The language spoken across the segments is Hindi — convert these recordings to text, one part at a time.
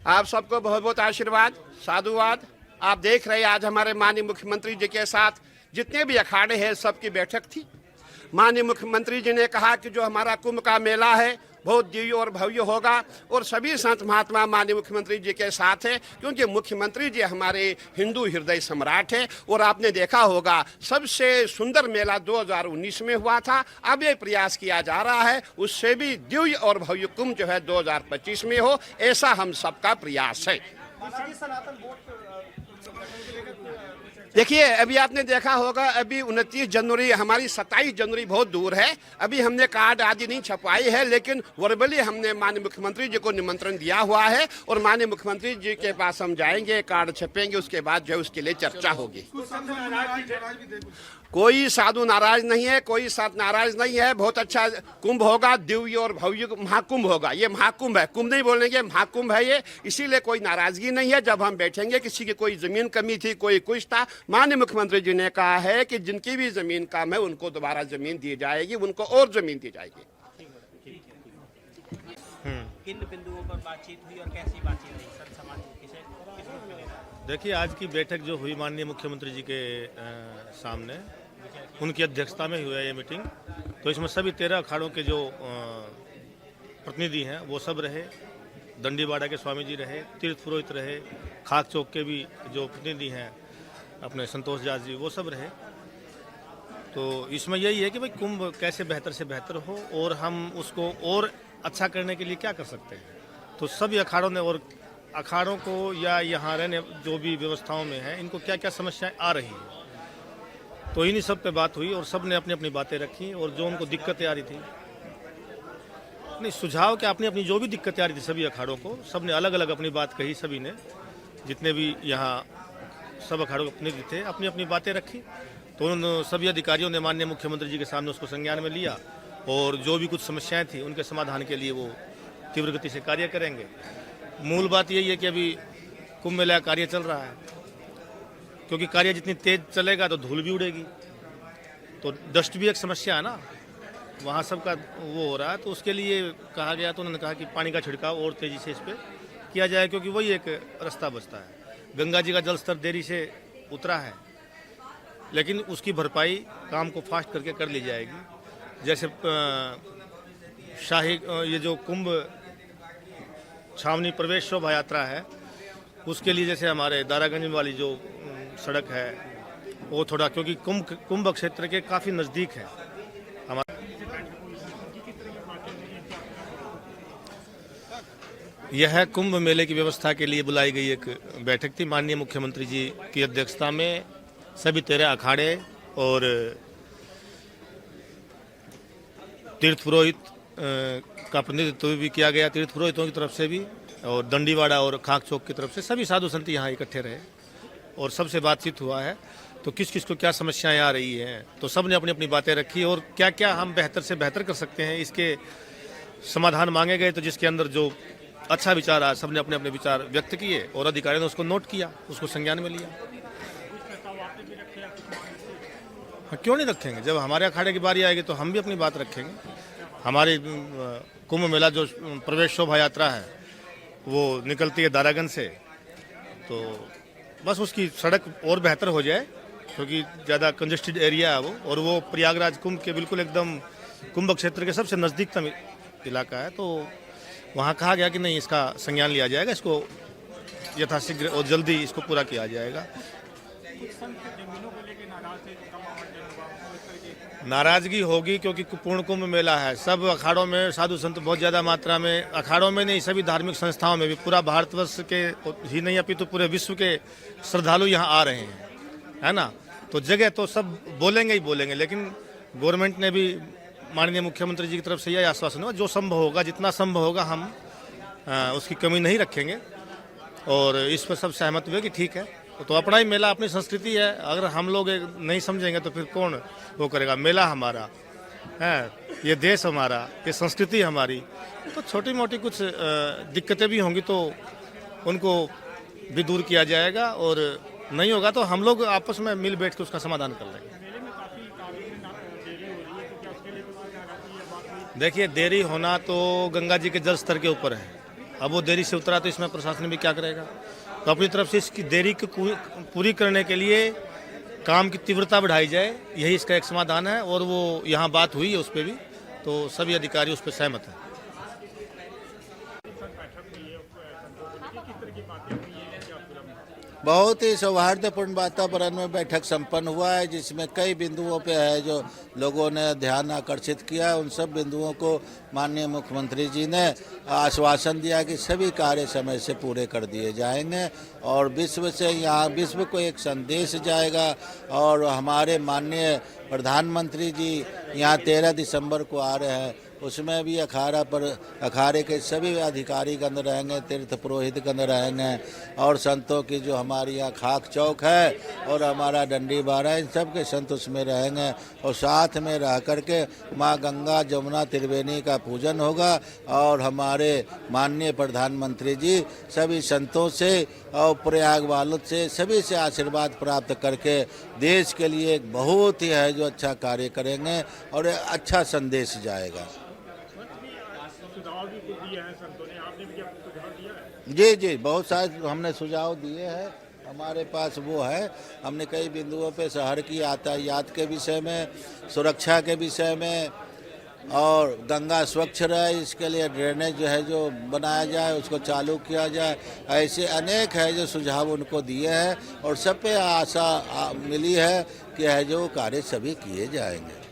आप सबको बहुत बहुत आशीर्वाद, साधुवाद। आप देख रहे हैं आज हमारे माननीय मुख्यमंत्री जी के साथ जितने भी अखाड़े हैं सबकी बैठक थी। माननीय मुख्यमंत्री जी ने कहा कि जो हमारा कुंभ का मेला है बहुत दिव्य और भव्य होगा और सभी संत महात्मा माननीय मुख्यमंत्री जी के साथ है, क्योंकि मुख्यमंत्री जी हमारे हिंदू हृदय सम्राट है। और आपने देखा होगा सबसे सुंदर मेला 2019 में हुआ था। अब ये प्रयास किया जा रहा है उससे भी दिव्य और भव्य कुंभ जो है 2025 में हो, ऐसा हम सबका प्रयास है। देखिए अभी आपने देखा होगा अभी 29 जनवरी, हमारी 27 जनवरी बहुत दूर है। अभी हमने कार्ड आदि नहीं छपवाई है, लेकिन वर्बली हमने माननीय मुख्यमंत्री जी को निमंत्रण दिया हुआ है और माननीय मुख्यमंत्री जी के पास हम जाएंगे, कार्ड छपेंगे, उसके बाद जो है उसके लिए चर्चा होगी। कोई साधु नाराज नहीं है, कोई साथ नाराज नहीं है। बहुत अच्छा कुंभ होगा, दिव्य और भव्य महाकुंभ होगा। ये महाकुंभ है, कुंभ नहीं बोलेंगे, महाकुंभ है ये। इसीलिए कोई नाराजगी नहीं है। जब हम बैठेंगे, किसी की कोई जमीन कमी थी, कोई कुछ था, माननीय मुख्यमंत्री जी ने कहा है कि जिनकी भी जमीन कम है उनको दोबारा जमीन दी जाएगी, उनको और जमीन दी जाएगी। किन बिंदुओं पर बातचीत हुई और कैसी बातचीत हुई संत समाज की? देखिए आज की बैठक जो हुई माननीय मुख्यमंत्री जी के सामने, उनकी अध्यक्षता में हुआ ये मीटिंग। तो इसमें सभी 13 अखाड़ों के जो प्रतिनिधि हैं वो सब रहे, दंडीवाड़ा के स्वामी जी रहे, तीर्थ पुरोहित रहे, खाक चौक के भी जो प्रतिनिधि हैं अपने संतोष जास जी वो सब रहे। तो इसमें यही है कि भाई कुंभ कैसे बेहतर से बेहतर हो और हम उसको और अच्छा करने के लिए क्या कर सकते हैं। तो सभी अखाड़ों ने और अखाड़ों को या यहाँ रहने जो भी व्यवस्थाओं में है इनको क्या क्या समस्याएं आ रही हैं, तो इन्हीं सब पे बात हुई और सब ने अपनी अपनी बातें रखी। और जो उनको दिक्कतें आ रही थी, नहीं सुझाव क्या, अपनी अपनी जो भी दिक्कतें आ रही थी सभी अखाड़ों को, सब ने अलग अलग अपनी बात कही। सभी ने, जितने भी यहाँ सब अखाड़ों के प्रतिनिधि थे, अपनी अपनी बातें रखी। तो उन सभी अधिकारियों ने माननीय मुख्यमंत्री जी के सामने उसको संज्ञान में लिया और जो भी कुछ समस्याएं थी उनके समाधान के लिए वो तीव्र गति से कार्य करेंगे। मूल बात यही है कि अभी कुंभ मेला कार्य चल रहा है, क्योंकि कार्य जितनी तेज चलेगा तो धूल भी उड़ेगी, तो डस्ट भी एक समस्या है ना, वहाँ सबका वो हो रहा है। तो उसके लिए कहा गया, तो उन्होंने कहा कि पानी का छिड़काव और तेज़ी से इस पर किया जाए, क्योंकि वही एक रास्ता बचता है। गंगा जी का जल स्तर देरी से उतरा है, लेकिन उसकी भरपाई काम को फास्ट करके कर ली जाएगी। जैसे शाही ये जो कुंभ छावनी प्रवेश शोभा यात्रा है, उसके लिए जैसे हमारे दारागंज वाली जो सड़क है वो थोड़ा, क्योंकि कुंभ क्षेत्र के काफ़ी नज़दीक है हमारा। यह कुंभ मेले की व्यवस्था के लिए बुलाई गई एक बैठक थी माननीय मुख्यमंत्री जी की अध्यक्षता में। सभी 13 अखाड़े और तीर्थ पुरोहित का प्रतिनिधित्व भी किया गया, तीर्थ पुरोहितों की तरफ से भी, और दंडीवाड़ा और खाक चौक की तरफ से सभी साधु संत यहाँ इकट्ठे रहे और सबसे बातचीत हुआ है। तो किस किस को क्या समस्याएं आ रही हैं, तो सब ने अपनी अपनी बातें रखी और क्या क्या हम बेहतर से बेहतर कर सकते हैं इसके समाधान मांगे गए। तो जिसके अंदर जो अच्छा विचार आया, सब ने अपने अपने विचार व्यक्त किए और अधिकारियों ने उसको नोट किया, उसको संज्ञान में लिया। हाँ, क्यों नहीं रखेंगे, जब हमारे अखाड़े की बारी आएगी तो हम भी अपनी बात रखेंगे। हमारी कुंभ मेला जो प्रवेश शोभा यात्रा है वो निकलती है दारागंज से, तो बस उसकी सड़क और बेहतर हो जाए, क्योंकि ज़्यादा कंजेस्टेड एरिया है वो, और वो प्रयागराज कुंभ के बिल्कुल एकदम कुंभ क्षेत्र के सबसे नज़दीकतम इलाका है। तो वहाँ कहा गया कि नहीं, इसका संज्ञान लिया जाएगा, इसको यथाशीघ्र और जल्दी इसको पूरा किया जाएगा। नाराजगी होगी क्योंकि पूर्ण कुंभ मेला है, सब अखाड़ों में साधु संत बहुत ज़्यादा मात्रा में, अखाड़ों में नहीं सभी धार्मिक संस्थाओं में भी, पूरा भारतवर्ष के ही नहीं अपितु पूरे विश्व के श्रद्धालु यहाँ आ रहे हैं, है ना। तो जगह तो सब बोलेंगे ही बोलेंगे, लेकिन गवर्नमेंट ने भी माननीय मुख्यमंत्री जी की तरफ से यह आश्वासन हुआ जो संभव होगा, जितना संभव होगा हम उसकी कमी नहीं रखेंगे। और इस पर सब सहमत हुए कि ठीक है, तो अपना ही मेला, अपनी संस्कृति है, अगर हम लोग नहीं समझेंगे तो फिर कौन वो करेगा। मेला हमारा है, ये देश हमारा, ये संस्कृति हमारी। तो छोटी मोटी कुछ दिक्कतें भी होंगी तो उनको भी दूर किया जाएगा, और नहीं होगा तो हम लोग आपस में मिल बैठ के उसका समाधान कर लेंगे। देखिए देरी होना तो गंगा जी के जल स्तर के ऊपर है, अब वो देरी से उतरा तो इसमें प्रशासन भी क्या करेगा। तो अपनी तरफ से इसकी देरी को पूरी करने के लिए काम की तीव्रता बढ़ाई जाए, यही इसका एक समाधान है। और वो यहाँ बात हुई है उस पर भी, तो सभी अधिकारी उस पर सहमत हैं। बहुत ही सौहार्दपूर्ण वातावरण में बैठक संपन्न हुआ है, जिसमें कई बिंदुओं पे है जो लोगों ने ध्यान आकर्षित किया। उन सब बिंदुओं को माननीय मुख्यमंत्री जी ने आश्वासन दिया कि सभी कार्य समय से पूरे कर दिए जाएंगे और विश्व से यहाँ विश्व को एक संदेश जाएगा। और हमारे माननीय प्रधानमंत्री जी यहाँ 13 दिसंबर को आ रहे हैं, उसमें भी अखाड़े के सभी अधिकारी गण रहेंगे, तीर्थ पुरोहित गण रहेंगे और संतों की जो हमारी यहाँ खाक चौक है और हमारा डंडी बाड़ा है, इन सब के संत उसमें रहेंगे। और साथ में रह करके माँ गंगा जमुना त्रिवेणी का पूजन होगा और हमारे माननीय प्रधानमंत्री जी सभी संतों से और प्रयाग वालों से सभी से आशीर्वाद प्राप्त करके देश के लिए एक बहुत ही है जो अच्छा कार्य करेंगे और एक अच्छा संदेश जाएगा। जी जी, बहुत सारे हमने सुझाव दिए हैं, हमारे पास वो है। हमने कई बिंदुओं पे शहर की यातायात के विषय में, सुरक्षा के विषय में और गंगा स्वच्छ रहे इसके लिए ड्रेनेज जो है जो बनाया जाए, उसको चालू किया जाए, ऐसे अनेक है जो सुझाव उनको दिए हैं और सब पे आशा मिली है कि है जो कार्य सभी किए जाएंगे।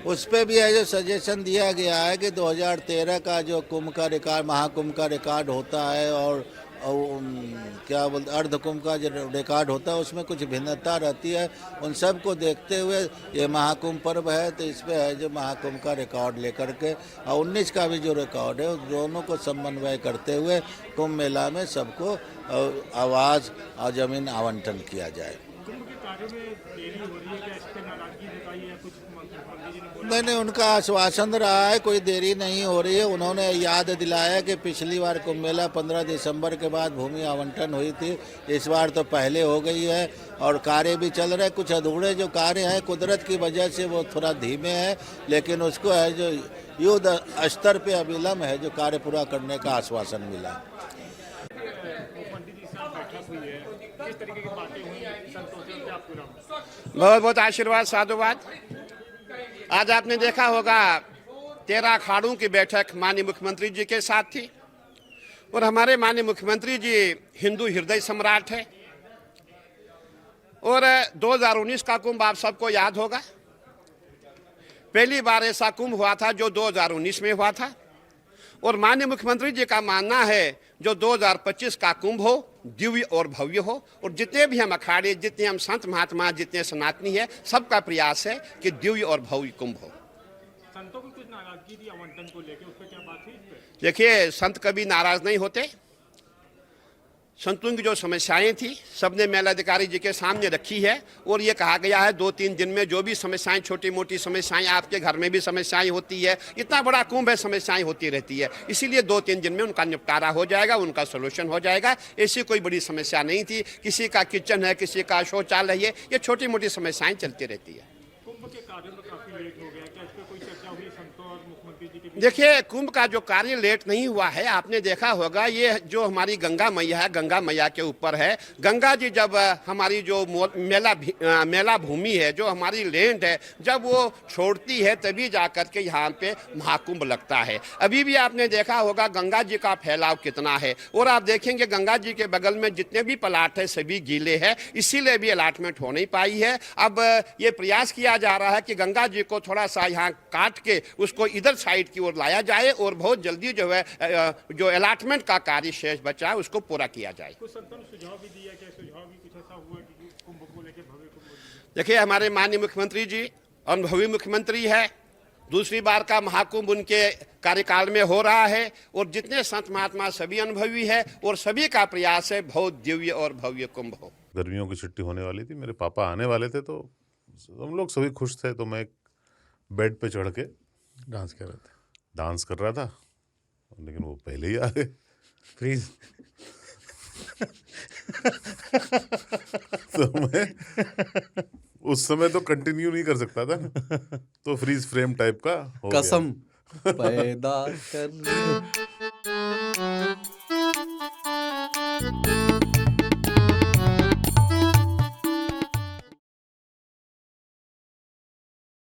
उस पर भी है जो सजेशन दिया गया है कि 2013 का जो कुंभ का रिकॉर्ड, महाकुंभ का रिकॉर्ड होता है और क्या बोलते अर्ध कुंभ का जो रिकॉर्ड होता है उसमें कुछ भिन्नता रहती है। उन सब को देखते हुए ये महाकुंभ पर्व है तो इस पर है जो महाकुंभ का रिकॉर्ड लेकर के और 19 का भी जो रिकॉर्ड है उस दोनों को समन्वय करते हुए कुंभ मेला में सबको आवाज़ और जमीन आवंटन किया जाए। नहीं, उनका आश्वासन रहा है, कोई देरी नहीं हो रही है। उन्होंने याद दिलाया कि पिछली बार कुंभ मेला 15 दिसंबर के बाद भूमि आवंटन हुई थी, इस बार तो पहले हो गई है और कार्य भी चल रहे। कुछ अधूरे जो कार्य हैं कुदरत की वजह से वो थोड़ा धीमे है, लेकिन उसको है जो युद्ध स्तर पे अविलंब है जो कार्य पूरा करने का आश्वासन मिला। बहुत बहुत आशीर्वाद, साधुवाद। आज आपने देखा होगा 13 अखाड़ों की बैठक माननीय मुख्यमंत्री जी के साथ थी और हमारे माननीय मुख्यमंत्री जी हिंदू हृदय सम्राट है। और 2019 का कुंभ आप सबको याद होगा, पहली बार ऐसा कुंभ हुआ था जो 2019 में हुआ था और माननीय मुख्यमंत्री जी का मानना है जो 2025 का कुंभ हो दिव्य और भव्य हो। और जितने भी हम अखाड़े, जितने हम संत महात्मा, जितने सनातनी है, सबका प्रयास है कि दिव्य और भव्य कुंभ हो। संतों की कुछ नाराजगी थी आवंटन को लेकर, उस पर क्या बात हुई? देखिए, संत कभी नाराज नहीं होते। संतों की जो समस्याएं थी सबने मेलाधिकारी जी के सामने रखी है और ये कहा गया है 2-3 दिन में जो भी समस्याएं, छोटी मोटी समस्याएं, आपके घर में भी समस्याएं होती है, इतना बड़ा कुंभ है, समस्याएं होती रहती है, इसीलिए 2-3 दिन में उनका निपटारा हो जाएगा, उनका सोल्यूशन हो जाएगा। ऐसी कोई बड़ी समस्या नहीं थी। किसी का किचन है, किसी का शौचालय है, ये छोटी मोटी समस्याएं चलती रहती है। कुंभ के कार्य में काफी लेट हो गया, क्या इस पर कोई चर्चा हुई संतों और मुख्यमंत्री जी के बीच? देखिए, कुंभ का जो कार्य लेट नहीं हुआ है, आपने देखा होगा ये जो हमारी गंगा मैया है, गंगा मैया के ऊपर है। गंगा जी जब हमारी जो मेला भूमि है, जो हमारी लैंड है, जब वो छोड़ती है तभी जाकर के यहाँ पे महाकुंभ लगता है। अभी भी आपने देखा होगा गंगा जी का फैलाव कितना है और आप देखेंगे गंगा जी के बगल में जितने भी प्लाट है सभी गीले हैं, इसीलिए भी अलॉटमेंट हो नहीं पाई है। अब ये प्रयास किया जा रहा है कि गंगा जी को थोड़ा सा यहाँ काट के उसको इधर साइड की ओर लाया जाए और बहुत जल्दी जो है जो अलॉटमेंट का कार्य शेष बचा है उसको पूरा किया जाए। कुछ संतों ने सुझाव भी दिया, क्या सुझाव भी कुछ ऐसा हुआ कि कुंभ को लेकर भव्य कुंभ? देखिए, हमारे माननीय मुख्यमंत्री जी अनुभवी मुख्यमंत्री है, दूसरी बार का महाकुंभ उनके कार्यकाल में हो रहा है और जितने संत महात्मा सभी अनुभवी है और सभी का प्रयास है बहुत दिव्य और भव्य कुंभ हो। गर्मियों की छुट्टी होने वाली थी, मेरे पापा आने वाले थे तो हम लोग सभी खुश थे, तो मैं बेड पे चढ़ के डांस कर रहा था, लेकिन वो पहले ही आ गए। प्लीज तो मैं उस समय तो कंटिन्यू नहीं कर सकता था ना, तो फ्रीज फ्रेम टाइप का हो कसम गया। पैदा कर